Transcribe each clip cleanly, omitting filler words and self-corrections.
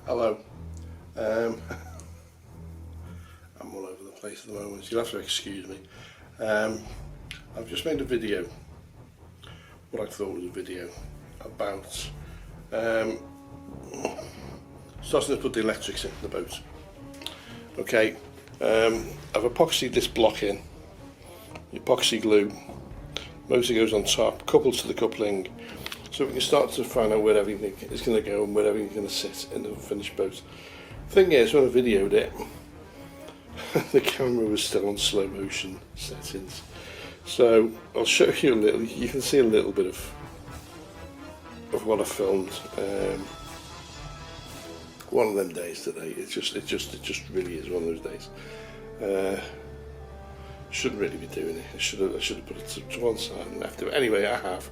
Hello. I'm all over the place at the moment, so you'll have to excuse me. I've just made a video, what I thought was a video, about starting to put the electrics in the boat. Okay, I've epoxied this block in, epoxy glue, motor goes on top, coupled to the coupling, so we can start to find out where everything is going to go and where everything's going to sit in the finished boat. Thing is, when I videoed it, the camera was still on slow motion settings, so I'll show you a little. You can see a little bit of what I filmed. One of them days today. It just really is one of those days. Shouldn't really be doing it. I should have put it to one side and left it. Anyway, I have.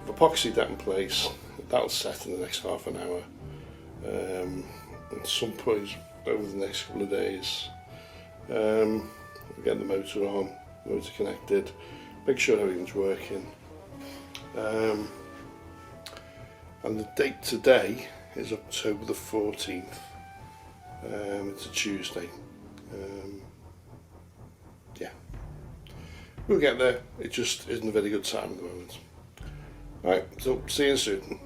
I've epoxied that in place. That'll set in the next half an hour. At some point over the next couple of days, we'll get the motor on, motor connected, make sure everything's working. And the date today is October the 14th. It's a Tuesday. Yeah, we'll get there. It just isn't a very good time at the moment. Right, so see you soon.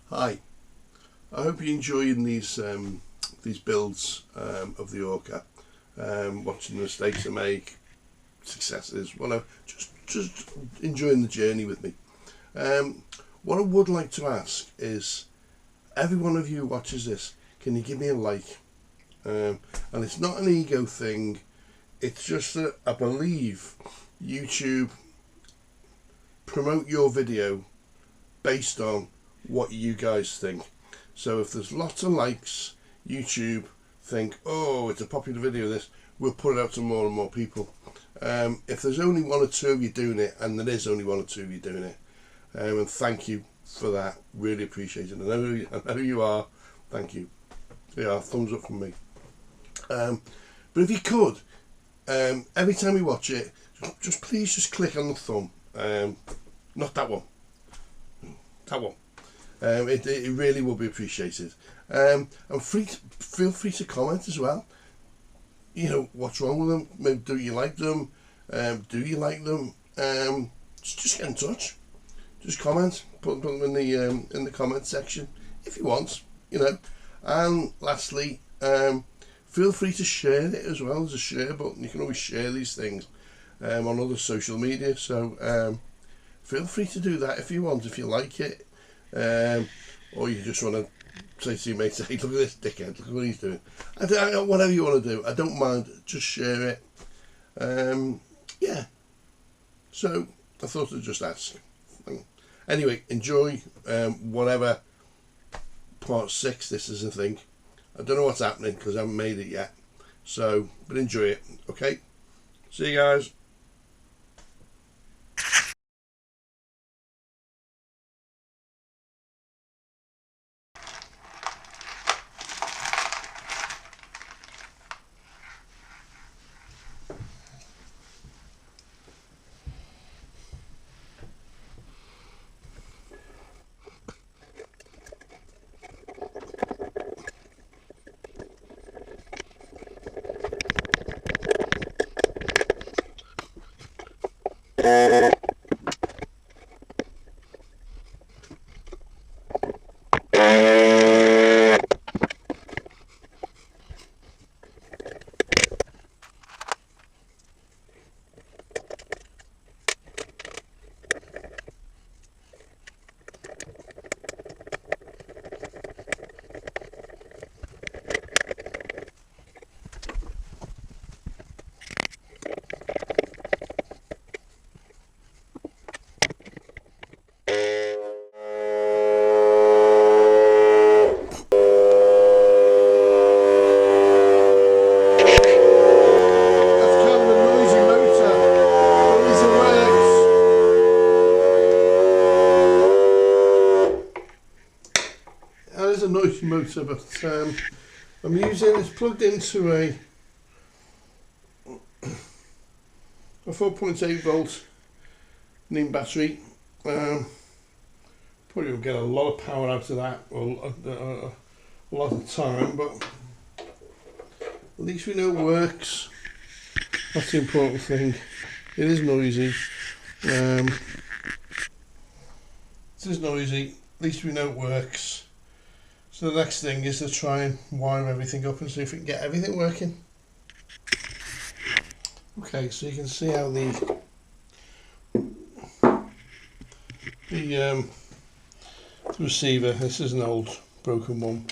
Hi, I hope you're enjoying these builds of the ORCA, watching the mistakes I make, successes, whatever, just enjoying the journey with me. What I would like to ask is, every one of you who watches this, can you give me a like? And it's not an ego thing, it's just that I believe YouTube promote your video based on what you guys think. So if there's lots of likes, YouTube think, oh, it's a popular video, this, we'll put it out to more and more people. If there's only one or two of you doing it, and there is only one or two of you doing it, and thank you for that, really appreciate it. I know you are, thank you. Yeah, thumbs up from me. But if you could, every time you watch it, please just click on the thumb, not that one, that one. It really will be appreciated. And feel free to comment as well. You know, what's wrong with them? Maybe do you like them? Do you like them? Just get in touch. Just comment. Put them in the comment section if you want. You know. And lastly, feel free to share it as well. There's a share button. You can always share these things on other social media. So feel free to do that if you want. If you like it. Or you just want to say to your mate, hey, look at this dickhead, look at what he's doing. Whatever you want to do, I don't mind, just share it. Yeah, so I thought I'd just ask. Anyway, enjoy whatever part 6 this is, I think. I don't know what's happening because I haven't made it yet, so, but enjoy it, okay? See you guys. A noisy motor, but I'm using it's plugged into a 4.8 volt NIM battery. Probably will get a lot of power out of that, or a lot of time, but at least we know it works. That's the important thing. It is noisy. It is noisy. At least we know it works. So the next thing is to try and wire everything up and see if we can get everything working. Okay, so you can see how the receiver, this is an old broken one,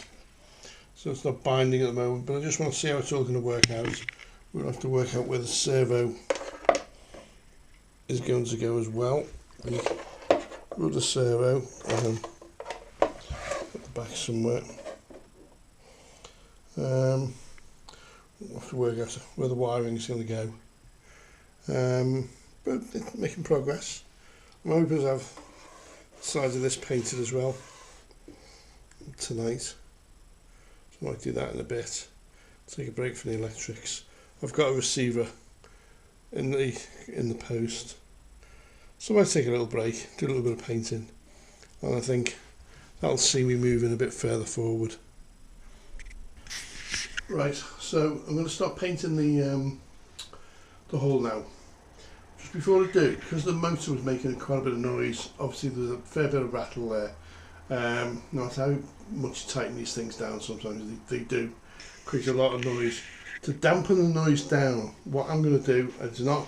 so it's not binding at the moment, but I just want to see how it's all going to work out. We'll have to work out where the servo is going to go as well. Rub the servo back somewhere. We'll have to work out where the wiring is going to go, but it's making progress. I'm hoping to have the sides of this painted as well tonight, so I might do that in a bit. Take a break from the electrics. I've got a receiver in the post, so I might take a little break, do a little bit of painting, and I think that'll see me moving a bit further forward. Right, so I'm going to start painting the hole now. Just before I do, because the motor was making quite a bit of noise, obviously there's a fair bit of rattle there. No matter how much you tighten these things down, sometimes they do create a lot of noise. To dampen the noise down, what I'm going to do is not,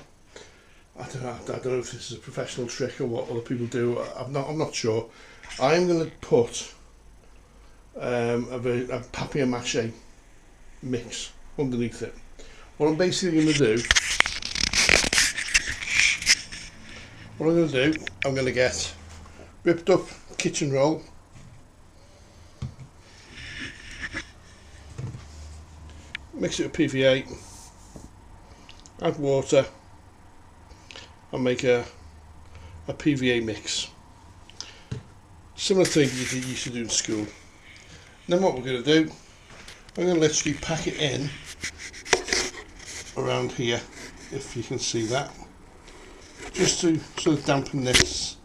I don't know if this is a professional trick or what other people do, I'm not sure. I'm going to put a papier-mâché mix underneath it. What I'm basically going to do, I'm going to get ripped up kitchen roll, mix it with PVA, add water, and make a PVA mix. Similar thing you used to do in school. And then what we're going to do, I'm going to literally pack it in around here, if you can see that, just to sort of dampen this,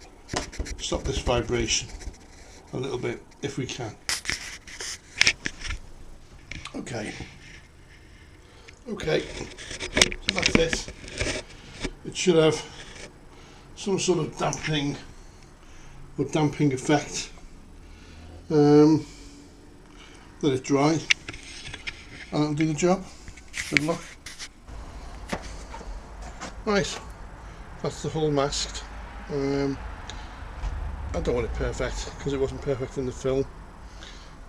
stop this vibration a little bit if we can. Okay, so that's it. It should have some sort of damping effect. Let it dry and that'll do the job. Good luck. Right, that's the hull masked. I don't want it perfect because it wasn't perfect in the film,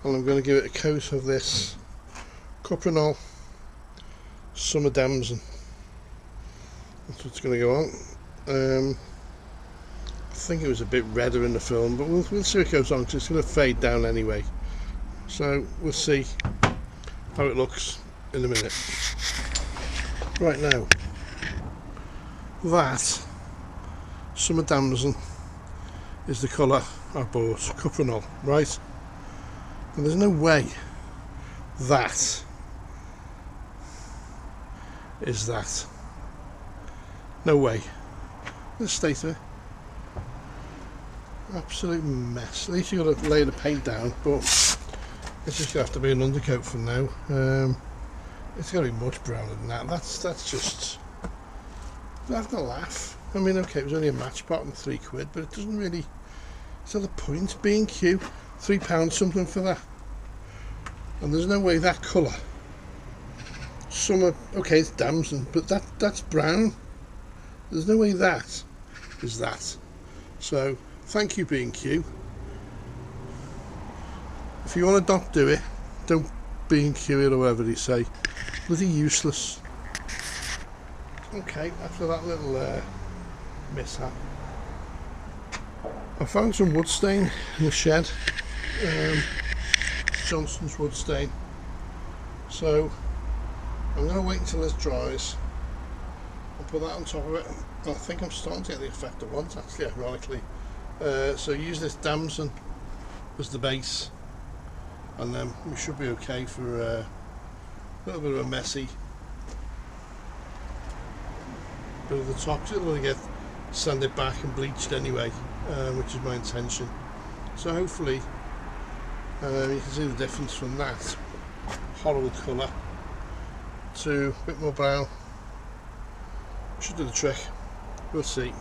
and I'm going to give it a coat of this Cuprinol Summer Damson. That's what's going to go on. I think it was a bit redder in the film, but we'll see what it goes on, because it's going to fade down anyway. So we'll see how it looks in a minute. Right now, that Summer Damson is the colour I bought, Cuprinol, right? And there's no way that is that. No way. Let's stay there. Absolute mess. At least you've got to lay the paint down, but it's just going to have to be an undercoat for now. It's going to be much browner than that. That's just having a laugh. I mean, okay, it was only a match pot and £3, but it doesn't really. Is that the point? B&Q, £3 something for that, and there's no way that colour. Some are okay, it's damson, but that's brown. There's no way that is that. So thank you, B&Q. If you want to not do it, don't B&Q it or whatever they say. Bloody useless. Okay, after that little mishap, I found some wood stain in the shed. Johnson's wood stain. So I'm going to wait until this dries and put that on top of it. I think I'm starting to get the effect I want, actually, ironically. So use this damson as the base, and then we should be okay for a little bit of a messy bit of the top. It'll only get sanded back and bleached anyway, which is my intention. So hopefully you can see the difference from that horrible colour to a bit more brown. Should do the trick. We'll see.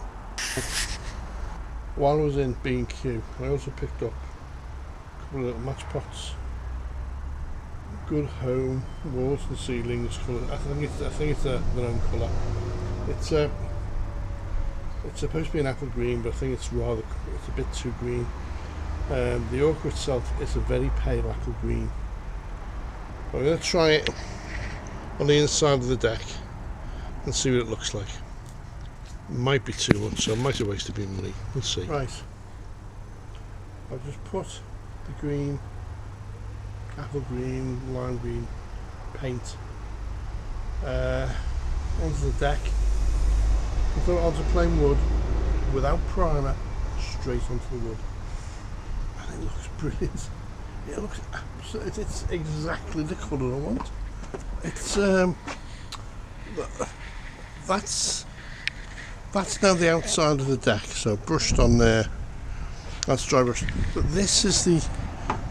While I was in B&Q, I also picked up a couple of little match pots. Good Home walls and ceilings colour. I think it's their own colour. It's supposed to be an apple green, but I think it's a bit too green. The ORCA itself is a very pale apple green. I'm going to try it on the inside of the deck and see what it looks like. Might be too much, so I might have wasted my money. We'll see. Right, I've just put the green, apple green, lime green paint onto the deck. I thought onto plain wood without primer, straight onto the wood, and it looks brilliant. It looks absolutely, it's exactly the colour I want. It's that's now the outside of the deck, so brushed on there. That's dry brush. But this is the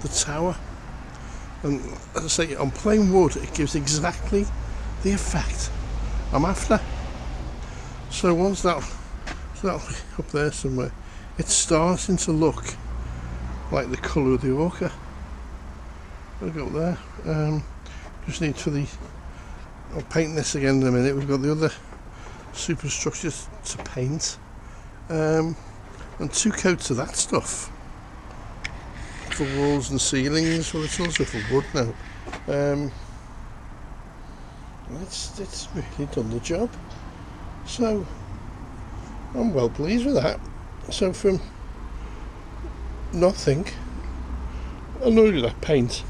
tower, and as I say, on plain wood it gives exactly the effect I'm after. So once that'll up there somewhere, it's starting to look like the colour of the ORCA. I'll go up there. Just need for I'll paint this again in a minute. We've got the other superstructures to paint, and 2 coats of that stuff for walls and ceilings. Well, it's also for wood now. It's really done the job. So I'm well pleased with that. So from nothing, and not only that paint,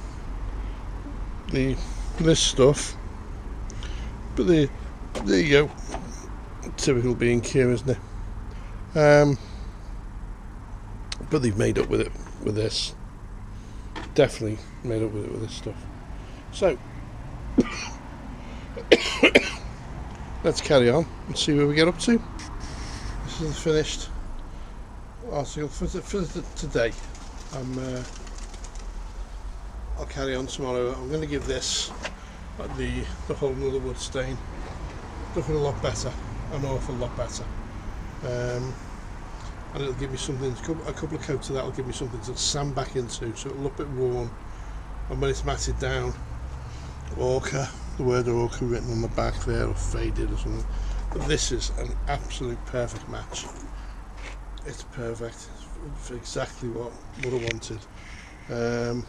this stuff, but there you go. Typical B&Q, isn't it? But they've made up with it with this. Definitely made up with it with this stuff. So let's carry on and see where we get up to. This is the finished article for today. I'll carry on tomorrow. I'm going to give this the whole another wood stain. Looking a lot better, an awful lot better. And it'll give me something, a couple of coats of that will give me something to sand back into, so it'll look a bit worn. And when it's matted down, ORCA, the word ORCA written on the back there, or faded or something. But this is an absolute perfect match. It's perfect. It's exactly what I wanted. I'll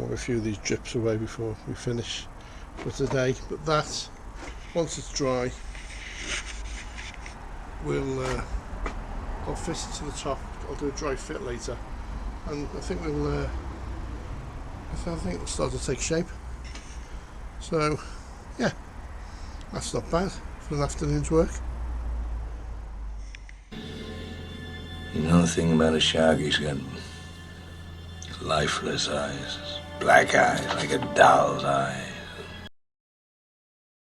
have a few of these drips away before we finish for today. But that, once it's dry, I'll fit it to the top. I'll do a dry fit later, and I think I think it'll start to take shape. So yeah, that's not bad for an afternoon's work. You know the thing about a shark, he's got lifeless eyes, black eyes like a doll's eyes.